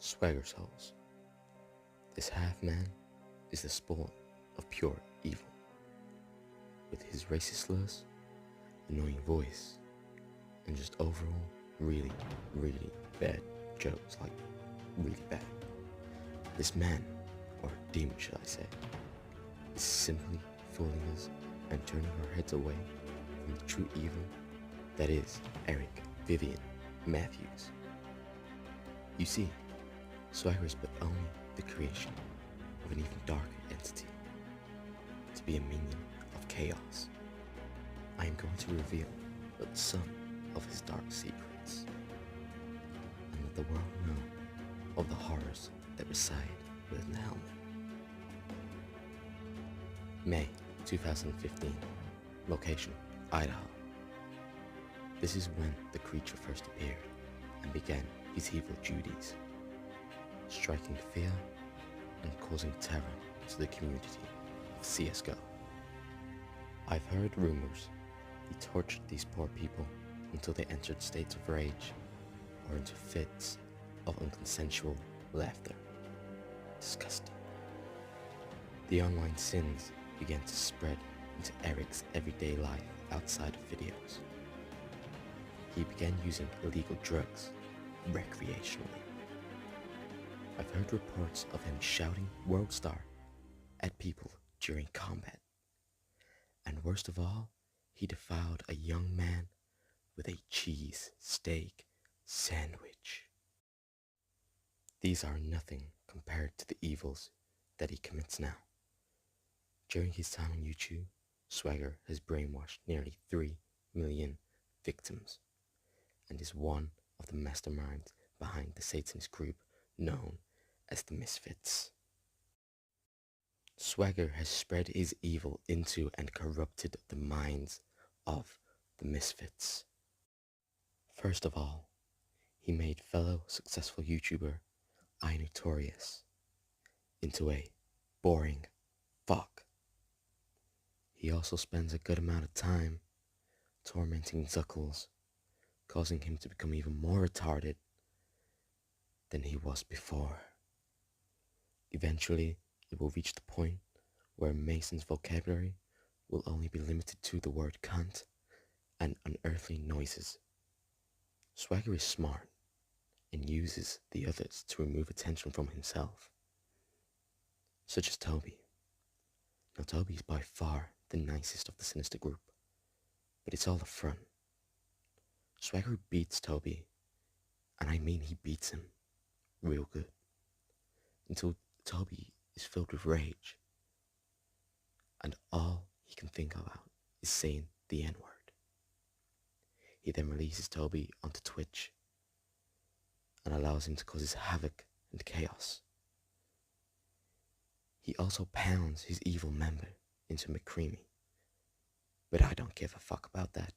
Swaggersouls. This half-man is the spawn of pure evil. With his racist slurs, annoying voice, and just overall really bad jokes, like really bad. This man, or demon should I say, is simply fooling us and turning our heads away from the true evil that is Eric Vivian Matthews. You see, Swagger is but only the creation of an even darker entity, to be a minion of chaos. I am going to reveal but some of his dark secrets, and let the world know of the horrors that reside within the helmet. May 2015. Location, Idaho. This is when the creature first appeared and began his evil duties, striking fear and causing terror to the community of CSGO. I've heard rumors he tortured these poor people until they entered states of rage or into fits of unconsensual laughter. Disgusting. The online sins began to spread into Eric's everyday life outside of videos. He began using illegal drugs recreationally. I've heard reports of him shouting "World Star" at people during combat. And worst of all, he defiled a young man with a cheese steak sandwich. These are nothing compared to the evils that he commits now. During his time on YouTube, Swagger has brainwashed nearly 3 million victims and is one of the masterminds behind the Satanist group known as the Misfits. Swagger has spread his evil into and corrupted the minds of the Misfits. First of all, he made fellow successful YouTuber Notorious into a boring fuck. He also spends a good amount of time tormenting Zuckles, causing him to become even more retarded than he was before. Eventually, it will reach the point where Mason's vocabulary will only be limited to the word cunt and unearthly noises. Swagger is smart and uses the others to remove attention from himself, such as Toby. Now Toby is by far the nicest of the sinister group, but it's all a front. Swagger beats Toby, and I mean he beats him real good, until Toby is filled with rage, and all he can think about is saying the N-word. He then releases Toby onto Twitch and allows him to cause havoc and chaos. He also pounds his evil member into McCreamy, but I don't give a fuck about that.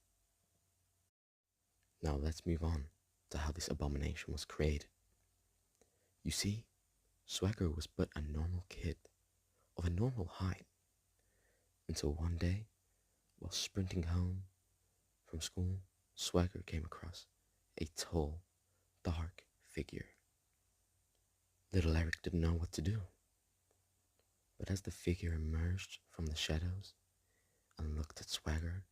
Now let's move on to how this abomination was created. You see, Swagger was but a normal kid of a normal height until one day, while sprinting home from school, Swagger came across a tall, dark figure. Little Eric didn't know what to do, but as the figure emerged from the shadows and looked at Swagger,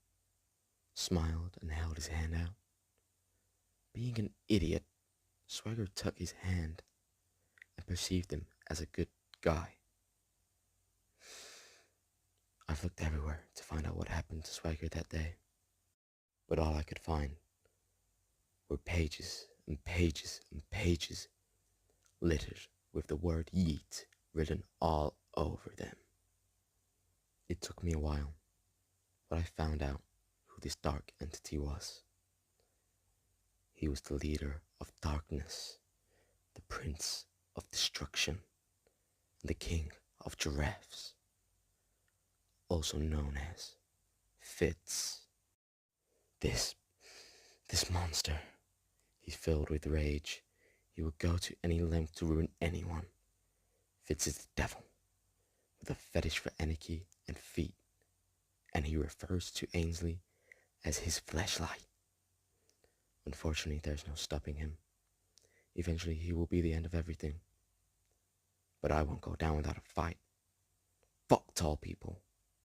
smiled and held his hand out, being an idiot, Swagger took his hand and perceived him as a good guy. I've looked everywhere to find out what happened to Swagger that day, but all I could find were pages and pages and pages littered with the word yeet written all over them. It took me a while, but I found out who this dark entity was. He was the leader of darkness, the prince of destruction, and the king of giraffes, also known as Fitz. This monster, he's filled with rage. He will go to any length to ruin anyone. Fitz is the devil, with a fetish for anarchy and feet, and he refers to Ainsley as his fleshlight. Unfortunately, there's no stopping him. Eventually he will be the end of everything. But I won't go down without a fight. Fuck tall people.